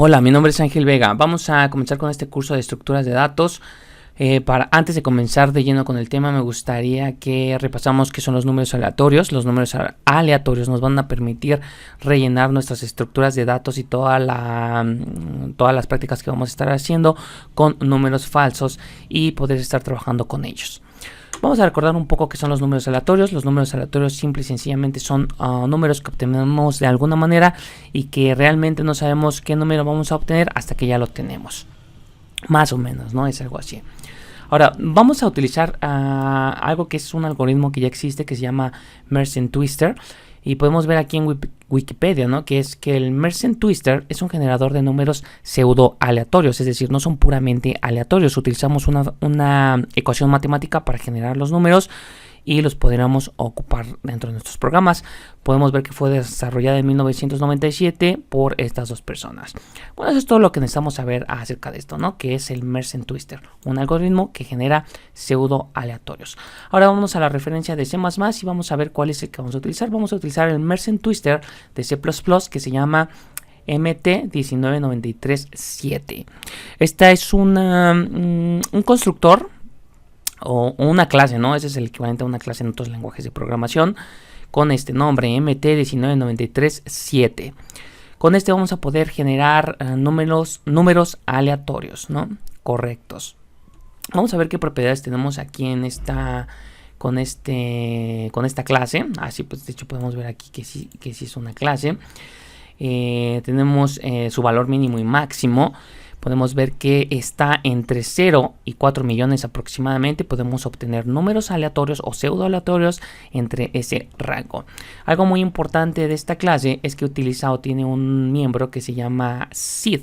Hola, mi nombre es Ángel Vega. Vamos a comenzar con este curso de estructuras de datos. Antes de comenzar de lleno con el tema, me gustaría que repasamos qué son los números aleatorios. Los números aleatorios nos van a permitir rellenar nuestras estructuras de datos y todas las prácticas que vamos a estar haciendo con números falsos y poder estar trabajando con ellos. Vamos a recordar un poco qué son los números aleatorios. Los números aleatorios simple y sencillamente son números que obtenemos de alguna manera y que realmente no sabemos qué número vamos a obtener hasta que ya lo tenemos. Más o menos, ¿no? Es algo así. Ahora, vamos a utilizar algo que es un algoritmo que ya existe que se llama Mersenne Twister. Y podemos ver aquí en Wikipedia, ¿no? Que es que el Mersenne Twister es un generador de números pseudo aleatorios, es decir, no son puramente aleatorios. Utilizamos una ecuación matemática para generar los números y los podríamos ocupar dentro de nuestros programas. Podemos ver que fue desarrollada en 1997 por estas dos personas. Bueno, eso es todo lo que necesitamos saber acerca de esto, ¿no? Que es el Mersenne Twister, un algoritmo que genera pseudo aleatorios. Ahora vamos a la referencia de C++ y vamos a ver cuál es el que vamos a utilizar. Vamos a utilizar el Mersenne Twister de C++ que se llama MT19937. Esta es un constructor o una clase, ¿no? Ese es el equivalente a una clase en otros lenguajes de programación con este nombre, MT19937. Con este vamos a poder generar números aleatorios, ¿no? Correctos. Vamos a ver qué propiedades tenemos aquí en con esta clase. Así pues, de hecho podemos ver aquí que sí es una clase. Tenemos su valor mínimo y máximo. Podemos ver que está entre 0 y 4 millones aproximadamente. Podemos obtener números aleatorios o pseudo aleatorios entre ese rango. Algo muy importante de esta clase es que utiliza o tiene un miembro que se llama seed.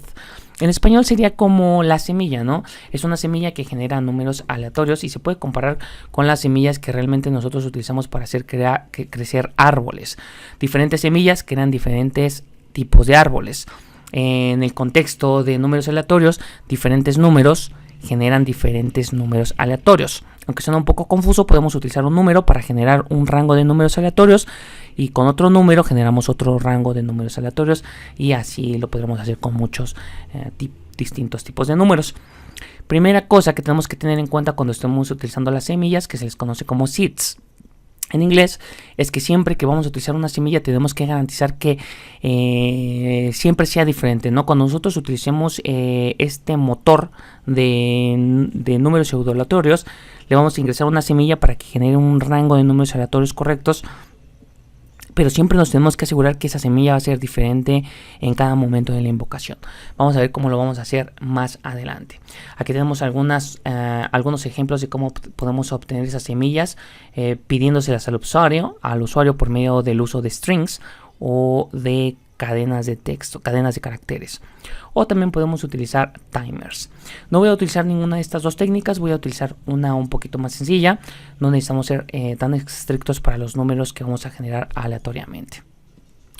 En español sería como la semilla, ¿no? Es una semilla que genera números aleatorios y se puede comparar con las semillas que realmente nosotros utilizamos para hacer crecer árboles. Diferentes semillas crean diferentes tipos de árboles. En el contexto de números aleatorios, diferentes números generan diferentes números aleatorios. Aunque suena un poco confuso, podemos utilizar un número para generar un rango de números aleatorios y con otro número generamos otro rango de números aleatorios y así lo podremos hacer con muchos distintos tipos de números. Primera cosa que tenemos que tener en cuenta cuando estemos utilizando las semillas, que se les conoce como seeds en inglés, es que siempre que vamos a utilizar una semilla tenemos que garantizar que siempre sea diferente, ¿no? Cuando nosotros utilicemos este motor de números pseudo aleatorios, le vamos a ingresar una semilla para que genere un rango de números aleatorios correctos, pero siempre nos tenemos que asegurar que esa semilla va a ser diferente en cada momento de la invocación. Vamos a ver cómo lo vamos a hacer más adelante. Aquí tenemos algunos ejemplos de cómo podemos obtener esas semillas pidiéndoselas al usuario por medio del uso de strings o de cadenas de texto, cadenas de caracteres. O también podemos utilizar timers. No voy a utilizar ninguna de estas dos técnicas, voy a utilizar una un poquito más sencilla. No necesitamos ser tan estrictos para los números que vamos a generar aleatoriamente.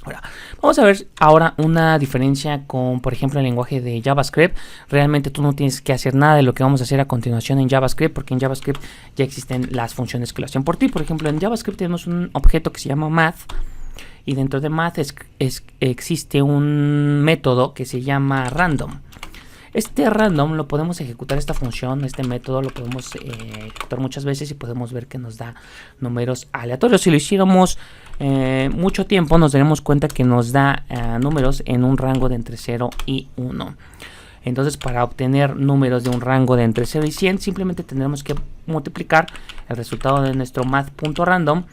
Ahora, vamos a ver ahora una diferencia con, por ejemplo, el lenguaje de JavaScript. Realmente tú no tienes que hacer nada de lo que vamos a hacer a continuación en JavaScript, porque en JavaScript ya existen las funciones que lo hacen por ti. Por ejemplo, en JavaScript tenemos un objeto que se llama math. Y dentro de math existe un método que se llama random. Este random lo podemos ejecutar, esta función, este método lo podemos ejecutar muchas veces y podemos ver que nos da números aleatorios. Si lo hiciéramos mucho tiempo nos daremos cuenta que nos da números en un rango de entre 0 y 1. Entonces, para obtener números de un rango de entre 0 y 100 simplemente tendremos que multiplicar el resultado de nuestro math.random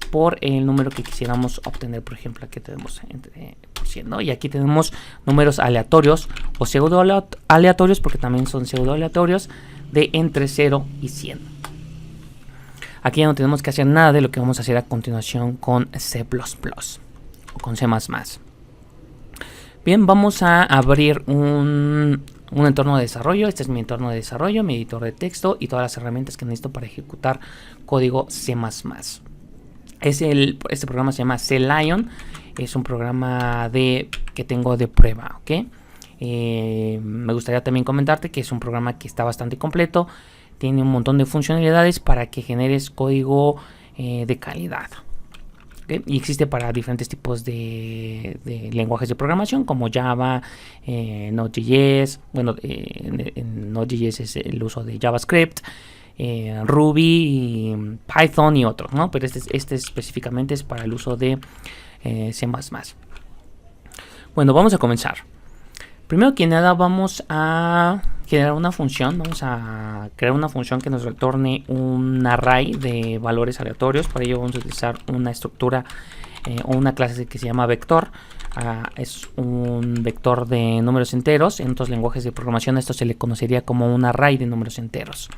por el número que quisiéramos obtener. Por ejemplo, aquí tenemos entre 100, ¿no? Y aquí tenemos números aleatorios o pseudo aleatorios, porque también son pseudo aleatorios, de entre 0 y 100. Aquí ya no tenemos que hacer nada de lo que vamos a hacer a continuación con C++ o con C++. Bien, vamos a abrir un entorno de desarrollo. Este es mi entorno de desarrollo, mi editor de texto y todas las herramientas que necesito para ejecutar código C++. Este programa se llama CLion. Es un programa que tengo de prueba, ¿ok? Me gustaría también comentarte que es un programa que está bastante completo. Tiene un montón de funcionalidades para que generes código de calidad. ¿okay? Y existe para diferentes tipos de lenguajes de programación como Java, Node.js. Bueno, en Node.js es el uso de JavaScript, Ruby, Python y otros, ¿no? Pero este específicamente es para el uso de C++. Bueno, vamos a comenzar. Primero que nada vamos a generar una función. Vamos a crear una función que nos retorne un array de valores aleatorios. Para ello vamos a utilizar una estructura o una clase que se llama vector. Es un vector de números enteros. En otros lenguajes de programación esto se le conocería como un array de números enteros.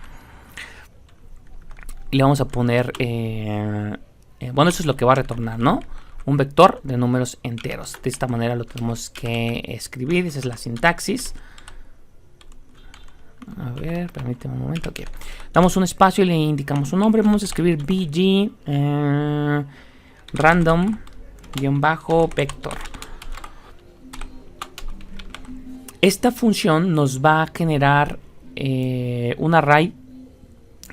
Y le vamos a poner, bueno, eso es lo que va a retornar, ¿no? Un vector de números enteros. De esta manera lo tenemos que escribir. Esa es la sintaxis. A ver, permíteme un momento. Okay. Damos un espacio y le indicamos un nombre. Vamos a escribir bg random-vector. Esta función nos va a generar un array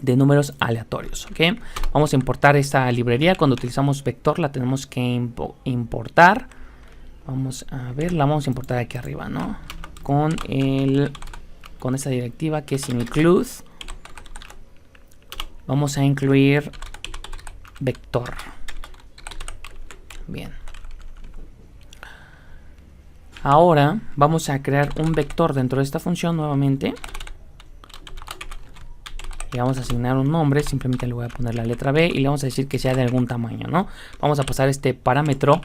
de números aleatorios. ¿Okay? Vamos a importar esta librería. Cuando utilizamos vector la tenemos que importar. Vamos a ver, la vamos a importar aquí arriba, ¿no? Con esta directiva que es include. Vamos a incluir vector. Bien. Ahora vamos a crear un vector dentro de esta función nuevamente. Le vamos a asignar un nombre, simplemente le voy a poner la letra B y le vamos a decir que sea de algún tamaño, ¿no? Vamos a pasar este parámetro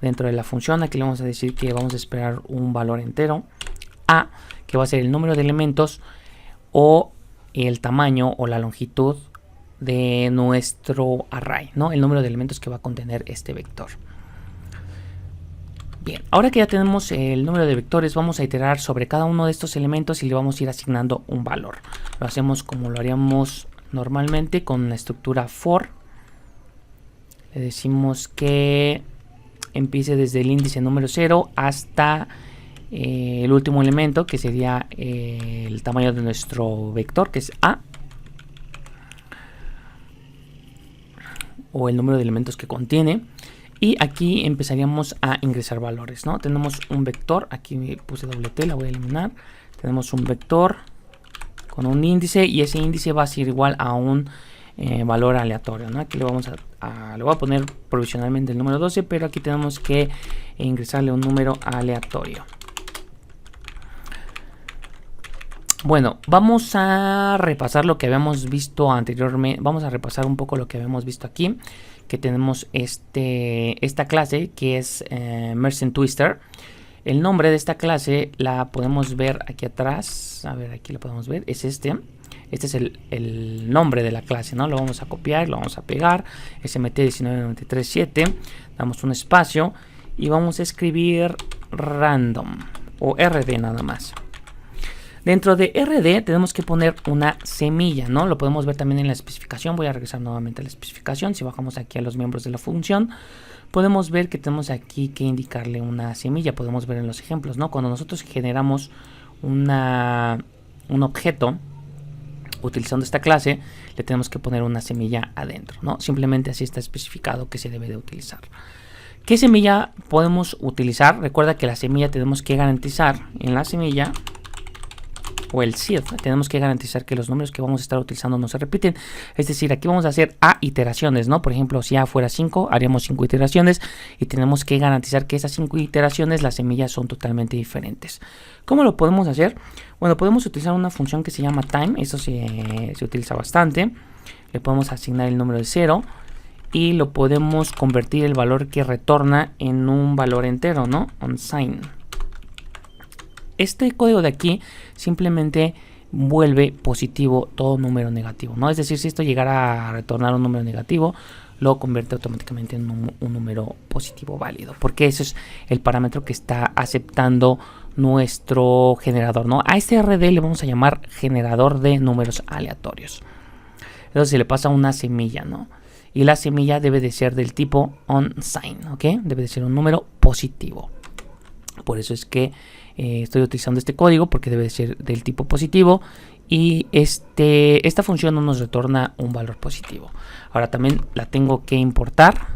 dentro de la función. Aquí le vamos a decir que vamos a esperar un valor entero A, que va a ser el número de elementos o el tamaño o la longitud de nuestro array, ¿no? El número de elementos que va a contener este vector. Bien, ahora que ya tenemos el número de vectores, vamos a iterar sobre cada uno de estos elementos y le vamos a ir asignando un valor. Lo hacemos como lo haríamos normalmente con la estructura for. Le decimos que empiece desde el índice número 0 hasta el último elemento, que sería el tamaño de nuestro vector, que es A, o el número de elementos que contiene. Y aquí empezaríamos a ingresar valores, ¿no? Tenemos un vector, aquí me puse doble T, la voy a eliminar. Tenemos un vector con un índice y ese índice va a ser igual a un valor aleatorio, ¿no? Aquí le voy a poner provisionalmente el número 12, pero aquí tenemos que ingresarle un número aleatorio. Bueno, vamos a repasar lo que habíamos visto anteriormente. Vamos a repasar un poco lo que habíamos visto aquí. Que tenemos esta clase que es Merchant Twister. El nombre de esta clase la podemos ver aquí atrás. A ver, aquí lo podemos ver. Es este. Este es el nombre de la clase, ¿no? Lo vamos a copiar, lo vamos a pegar. SMT19937. Damos un espacio y vamos a escribir random o RD nada más. Dentro de RD tenemos que poner una semilla, ¿no? Lo podemos ver también en la especificación. Voy a regresar nuevamente a la especificación. Si bajamos aquí a los miembros de la función, podemos ver que tenemos aquí que indicarle una semilla. Podemos ver en los ejemplos, ¿no? Cuando nosotros generamos un objeto utilizando esta clase, le tenemos que poner una semilla adentro, ¿no? Simplemente así está especificado que se debe de utilizar. ¿Qué semilla podemos utilizar? Recuerda que la semilla tenemos que garantizar en la semilla o el seed, tenemos que garantizar que los números que vamos a estar utilizando no se repiten. Es decir, aquí vamos a hacer A iteraciones, ¿no? Por ejemplo, si A fuera 5, haríamos 5 iteraciones y tenemos que garantizar que esas 5 iteraciones las semillas son totalmente diferentes. ¿Cómo lo podemos hacer? Bueno, podemos utilizar una función que se llama time. Eso se utiliza bastante. Le podemos asignar el número de 0 y lo podemos convertir el valor que retorna en un valor entero, ¿no? Unsigned. Este código de aquí simplemente vuelve positivo todo número negativo, ¿no? Es decir, si esto llegara a retornar un número negativo, lo convierte automáticamente en un número positivo válido, porque ese es el parámetro que está aceptando nuestro generador, ¿no? A este RD le vamos a llamar generador de números aleatorios. Entonces se le pasa una semilla, ¿no? Y la semilla debe de ser del tipo unsigned, ¿ok? Debe de ser un número positivo. Por eso es que estoy utilizando este código, porque debe de ser del tipo positivo y esta función no nos retorna un valor positivo. Ahora también la tengo que importar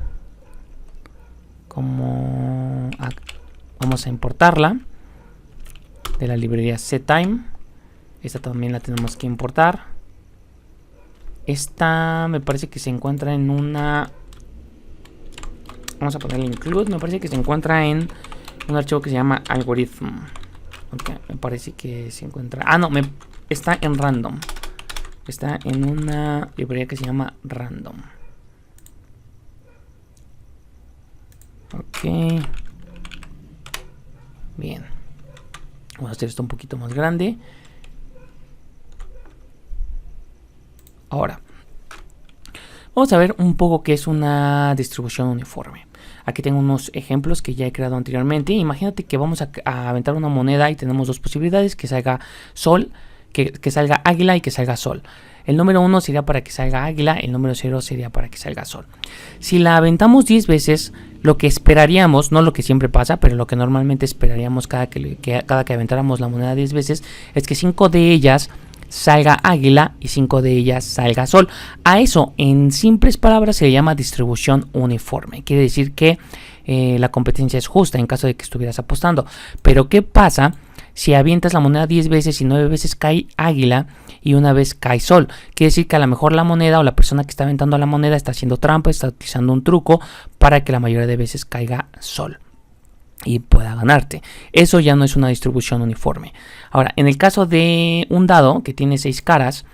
Vamos a importarla de la librería setTime. Esta también la tenemos que importar. Esta me parece que se encuentra en una... Vamos a ponerle include. Me parece que se encuentra en un archivo que se llama algorithm. Okay, me parece que se encuentra... Ah, no, está en random. Está en una librería que se llama random. Ok. Bien. Vamos a hacer esto un poquito más grande. Ahora, vamos a ver un poco qué es una distribución uniforme. Aquí tengo unos ejemplos que ya he creado anteriormente. Imagínate que vamos a aventar una moneda y tenemos dos posibilidades: que salga sol, que salga águila y que salga sol. El número 1 sería para que salga águila, el número 0 sería para que salga sol. Si la aventamos 10 veces, lo que esperaríamos, no lo que siempre pasa, pero lo que normalmente esperaríamos cada que aventáramos la moneda 10 veces, es que 5 de ellas salga águila y 5 de ellas salga sol. A eso, en simples palabras, se le llama distribución uniforme. Quiere decir que la competencia es justa en caso de que estuvieras apostando. Pero ¿qué pasa si avientas la moneda 10 veces y 9 veces cae águila y una vez cae sol? Quiere decir que a lo mejor la moneda o la persona que está aventando la moneda está haciendo trampa, está utilizando un truco para que la mayoría de veces caiga sol y pueda ganarte. Eso ya no es una distribución uniforme. Ahora, en el caso de un dado que tiene 6 caras,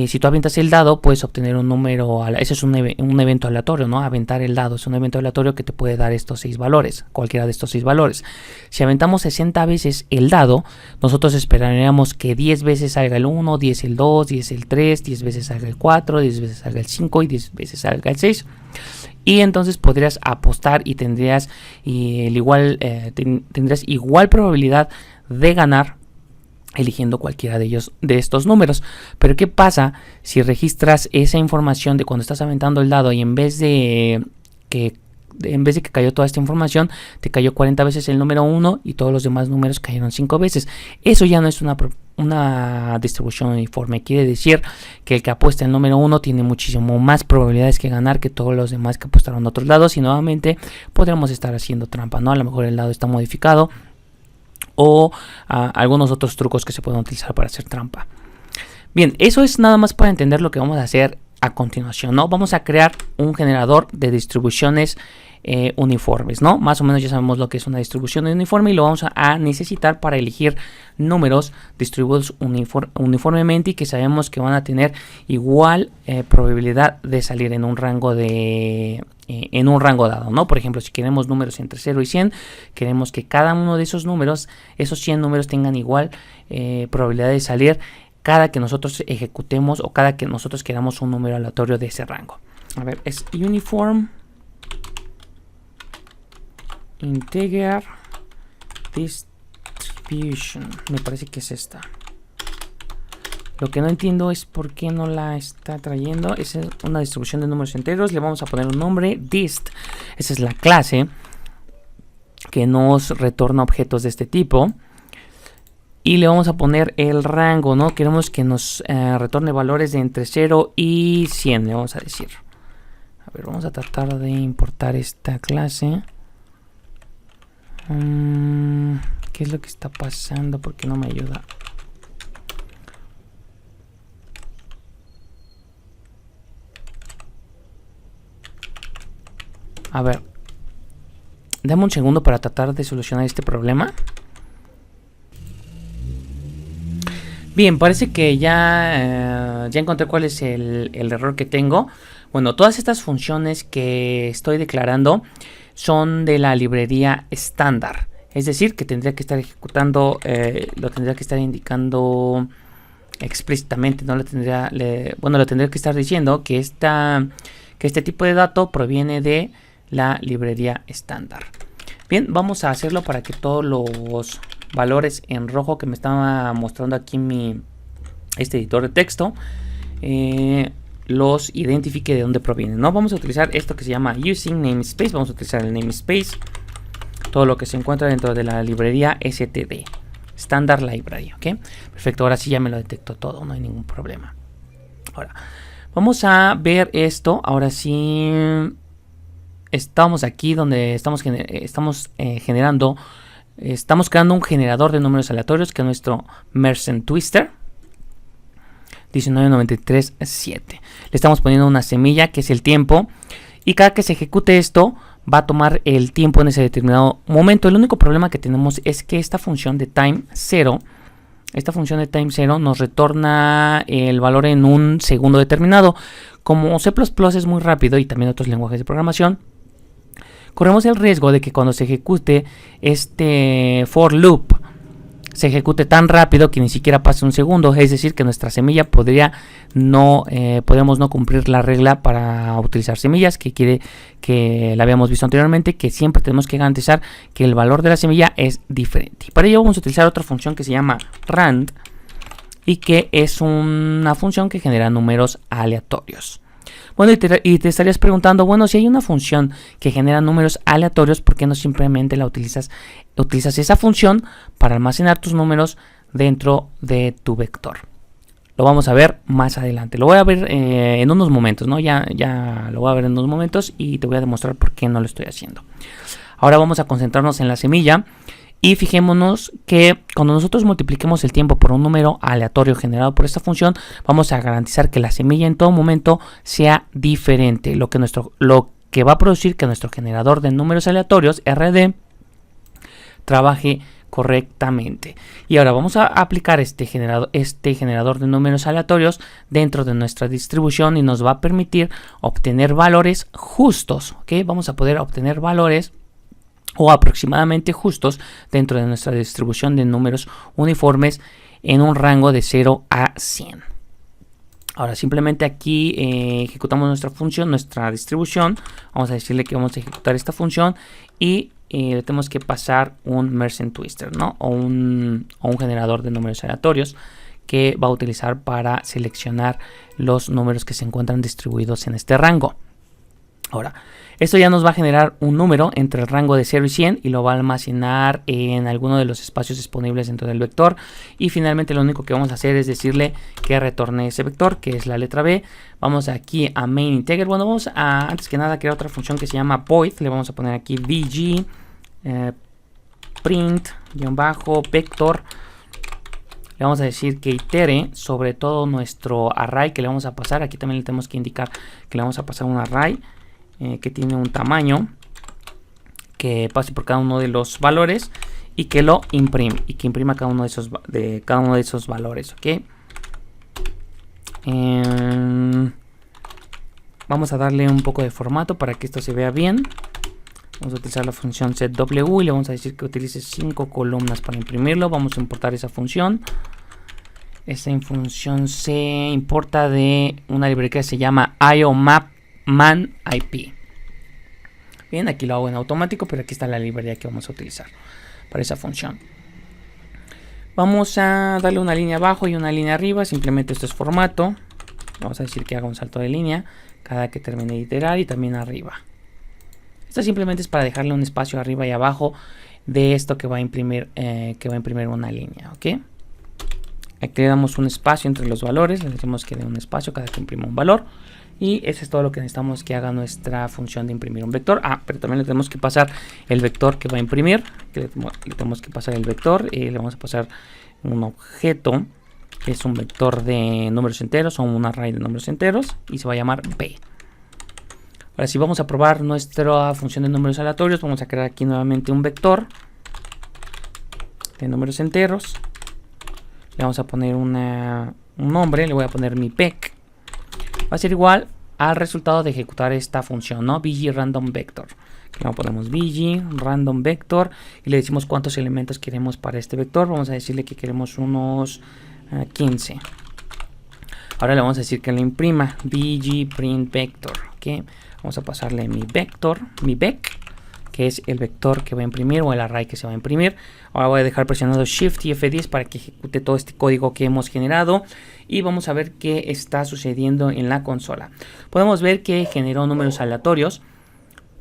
si tú avientas el dado, puedes obtener un número. Ese es un evento aleatorio, ¿no? Aventar el dado es un evento aleatorio que te puede dar estos 6 valores, cualquiera de estos 6 valores. Si aventamos 60 veces el dado, nosotros esperaríamos que 10 veces salga el 1, 10 el 2, 10 el 3, 10 veces salga el 4, 10 veces salga el 5 y 10 veces salga el 6. Y entonces podrías apostar y tendrías igual probabilidad de ganar eligiendo cualquiera de estos números. Pero ¿qué pasa si registras esa información de cuando estás aventando el dado y en vez de que cayó toda esta información, te cayó 40 veces el número 1 y todos los demás números cayeron 5 veces? Eso ya no es una distribución uniforme. Quiere decir que el que apuesta el número 1 tiene muchísimo más probabilidades que ganar que todos los demás que apostaron a otros lados, y nuevamente podríamos estar haciendo trampa, ¿no? A lo mejor el dado está modificado o algunos otros trucos que se pueden utilizar para hacer trampa. Bien, eso es nada más para entender lo que vamos a hacer a continuación, ¿no? Vamos a crear un generador de distribuciones uniformes, ¿no? Más o menos ya sabemos lo que es una distribución uniforme y lo vamos a necesitar para elegir números distribuidos uniformemente y que sabemos que van a tener igual probabilidad de salir en un rango dado, ¿no? Por ejemplo, si queremos números entre 0 y 100, queremos que cada uno de esos números, esos 100 números, tengan igual probabilidad de salir cada que nosotros ejecutemos o cada que nosotros queramos un número aleatorio de ese rango. A ver, es uniform integer distribution. Me parece que es esta. Lo que no entiendo es por qué no la está trayendo. Es una distribución de números enteros. Le vamos a poner un nombre, dist. Esa es la clase que nos retorna objetos de este tipo. Y le vamos a poner el rango, ¿no? Queremos que nos retorne valores de entre 0 y 100, le vamos a decir. A ver, vamos a tratar de importar esta clase. ¿Qué es lo que está pasando? ¿Por qué no me ayuda? A ver, dame un segundo para tratar de solucionar este problema. Bien, parece que ya encontré cuál es el error que tengo. Bueno, todas estas funciones que estoy declarando son de la librería estándar. Es decir, que tendría que estar ejecutando, lo tendría que estar indicando explícitamente. No lo tendría que estar diciendo que este tipo de dato proviene de la librería estándar. Bien, vamos a hacerlo para que todos los valores en rojo que me estaba mostrando aquí este editor de texto los identifique de dónde provienen, ¿no? Vamos a utilizar esto que se llama using namespace. Vamos a utilizar el namespace, todo lo que se encuentra dentro de la librería std, Standard Library, ¿ok? Perfecto, ahora sí ya me lo detectó todo, no hay ningún problema. Ahora, vamos a ver esto, ahora sí, estamos aquí donde estamos creando un generador de números aleatorios, que es nuestro Mersenne Twister 19937. Le estamos poniendo una semilla que es el tiempo, y cada que se ejecute esto va a tomar el tiempo en ese determinado momento. El único problema que tenemos es que esta función de time 0 nos retorna el valor en un segundo determinado. Como C++ es muy rápido, y también otros lenguajes de programación, corremos el riesgo de que cuando se ejecute este for loop se ejecute tan rápido que ni siquiera pase un segundo. Es decir, que nuestra semilla podríamos no cumplir la regla para utilizar semillas, que quiere que la habíamos visto anteriormente, que siempre tenemos que garantizar que el valor de la semilla es diferente. Y para ello vamos a utilizar otra función que se llama rand, y que es una función que genera números aleatorios. Bueno, y te estarías preguntando, bueno, si hay una función que genera números aleatorios, ¿por qué no simplemente utilizas esa función para almacenar tus números dentro de tu vector? Lo vamos a ver más adelante. Lo voy a ver en unos momentos, ¿no? Ya lo voy a ver en unos momentos y te voy a demostrar por qué no lo estoy haciendo. Ahora vamos a concentrarnos en la semilla. Y fijémonos que cuando nosotros multipliquemos el tiempo por un número aleatorio generado por esta función, vamos a garantizar que la semilla en todo momento sea diferente. Lo que va a producir que nuestro generador de números aleatorios, RD, trabaje correctamente. Y ahora vamos a aplicar este generador de números aleatorios dentro de nuestra distribución, y nos va a permitir obtener valores justos. ¿Ok? Vamos a poder obtener valores o aproximadamente justos dentro de nuestra distribución de números uniformes en un rango de 0 a 100. Ahora simplemente aquí ejecutamos nuestra función, nuestra distribución. Vamos a decirle que vamos a ejecutar esta función, y le tenemos que pasar un Mersenne Twister, ¿no? o un generador de números aleatorios que va a utilizar para seleccionar los números que se encuentran distribuidos en este rango. Ahora, esto ya nos va a generar un número entre el rango de 0 y 100, y lo va a almacenar en alguno de los espacios disponibles dentro del vector. Y finalmente lo único que vamos a hacer es decirle que retorne ese vector, que es la letra B. Vamos aquí a main integer. Bueno, vamos a antes que nada crear otra función que se llama void. Le vamos a poner aquí vg print-vector. Le vamos a decir que itere sobre todo nuestro array que le vamos a pasar. Aquí también le tenemos que indicar que le vamos a pasar un array que tiene un tamaño, que pase por cada uno de los valores y que lo imprime, y que imprima cada uno de esos valores. ¿Ok? Vamos a darle un poco de formato para que esto se vea bien. Vamos a utilizar la función setw y le vamos a decir que utilice 5 columnas para imprimirlo. Vamos a importar esa función. Esta función se importa de una librería que se llama IOMapManIP. Bien, aquí lo hago en automático, pero aquí está la librería que vamos a utilizar para esa función. Vamos a darle una línea abajo y una línea arriba. Simplemente esto es formato. Vamos a decir que haga un salto de línea cada que termine de iterar, y también arriba. Esto simplemente es para dejarle un espacio arriba y abajo de esto que va a imprimir una línea. ¿Ok? Aquí le damos un espacio entre los valores. Le decimos que dé un espacio cada que imprima un valor. Y eso es todo lo que necesitamos que haga nuestra función de imprimir un vector. Pero también le tenemos que pasar el vector que va a imprimir. Le tenemos que pasar el vector y le vamos a pasar un objeto que es un vector de números enteros o un array de números enteros, y se va a llamar B. Ahora sí, vamos a probar nuestra función de números aleatorios. Vamos a crear aquí nuevamente un vector de números enteros. Le vamos a poner un nombre. Le voy a poner mi pec. Va a ser igual al resultado de ejecutar esta función, ¿no? VG random vector. Luego ponemos VG random vector y le decimos cuántos elementos queremos para este vector. Vamos a decirle que queremos unos 15. Ahora le vamos a decir que lo imprima VG print vector. ¿Okay? Vamos a pasarle mi vector, mi vec, que es el vector que va a imprimir o el array que se va a imprimir. Ahora voy a dejar presionado Shift y F10 para que ejecute todo este código que hemos generado, y vamos a ver qué está sucediendo en la consola. Podemos ver que generó números aleatorios.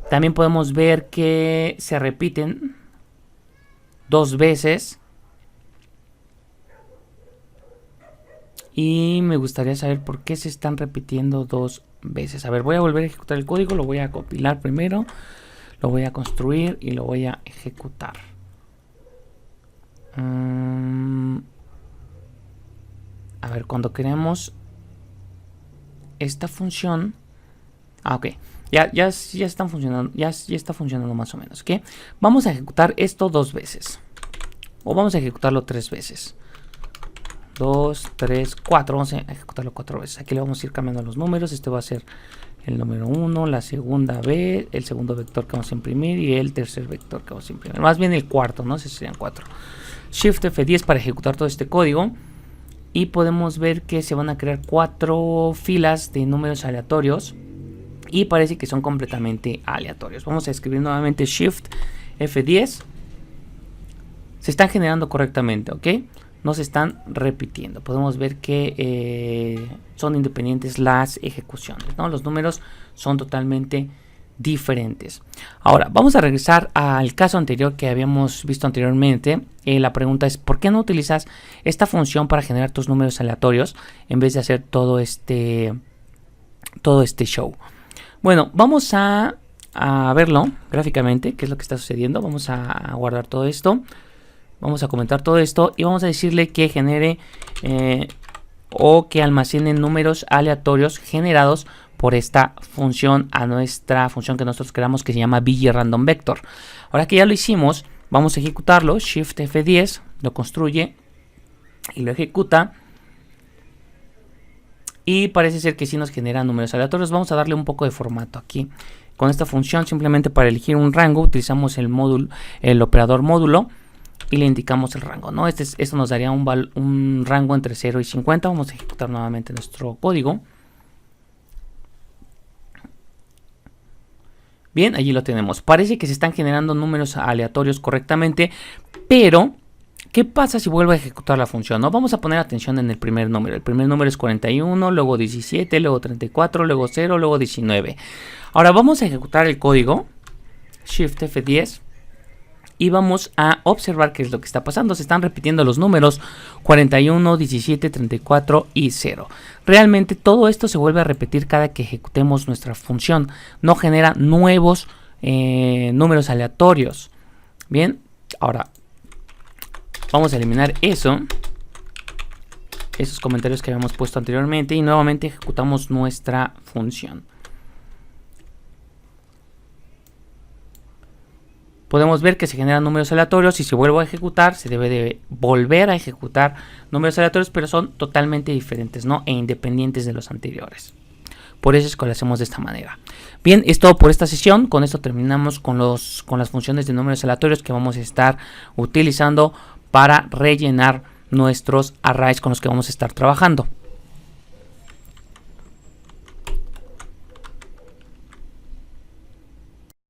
También podemos ver que se repiten 2 veces Y me gustaría saber por qué se están repitiendo dos veces. A ver, voy a volver a ejecutar el código. Lo voy a compilar primero. Lo voy a construir y lo voy a ejecutar. A ver, cuando queremos esta función. Ok. Ya están funcionando. Ya está funcionando más o menos. ¿Ok? Vamos a ejecutar esto dos veces. O vamos a ejecutarlo tres veces. 2, 3, 4. Vamos a ejecutarlo 4 veces. Aquí le vamos a ir cambiando los números. Este va a ser el número 1, la segunda vez, el segundo vector que vamos a imprimir y el tercer vector que vamos a imprimir. Más bien el cuarto, ¿no? Ese serían 4. Shift F10 para ejecutar todo este código. Y podemos ver que se van a crear 4 filas de números aleatorios. Y parece que son completamente aleatorios. Vamos a escribir nuevamente Shift F10. Se están generando correctamente, ¿ok? No se están repitiendo. Podemos ver que son independientes las ejecuciones, ¿no? Los números son totalmente diferentes. Ahora, vamos a regresar al caso anterior que habíamos visto anteriormente. La pregunta es, ¿por qué no utilizas esta función para generar tus números aleatorios en vez de hacer todo este show? Bueno, vamos a verlo gráficamente, qué es lo que está sucediendo. Vamos a guardar todo esto. Vamos a comentar todo esto y vamos a decirle que genere o que almacene números aleatorios generados por esta función a nuestra función que nosotros creamos, que se llama bgrandom_vector. Ahora que ya lo hicimos, vamos a ejecutarlo. Shift F10 lo construye y lo ejecuta. Y parece ser que sí nos genera números aleatorios. Vamos a darle un poco de formato aquí. Con esta función, simplemente para elegir un rango, utilizamos el operador módulo. Y le indicamos el rango, ¿no? Esto nos daría un rango entre 0 y 50. Vamos a ejecutar nuevamente nuestro código. Bien, allí lo tenemos. Parece que se están generando números aleatorios correctamente. Pero, ¿qué pasa si vuelvo a ejecutar la función? ¿No? Vamos a poner atención en el primer número. El primer número es 41, luego 17, luego 34, luego 0, luego 19. Ahora vamos a ejecutar el código. Shift F10. Y vamos a observar qué es lo que está pasando. Se están repitiendo los números 41, 17, 34 y 0. Realmente todo esto se vuelve a repetir cada que ejecutemos nuestra función. No genera nuevos números aleatorios. Bien, ahora vamos a eliminar esos comentarios que habíamos puesto anteriormente. Y nuevamente ejecutamos nuestra función. Podemos ver que se generan números aleatorios y si vuelvo a ejecutar, se debe de volver a ejecutar números aleatorios, pero son totalmente diferentes, ¿no? E independientes de los anteriores. Por eso es que lo hacemos de esta manera. Bien, es todo por esta sesión. Con esto terminamos con las funciones de números aleatorios que vamos a estar utilizando para rellenar nuestros arrays con los que vamos a estar trabajando.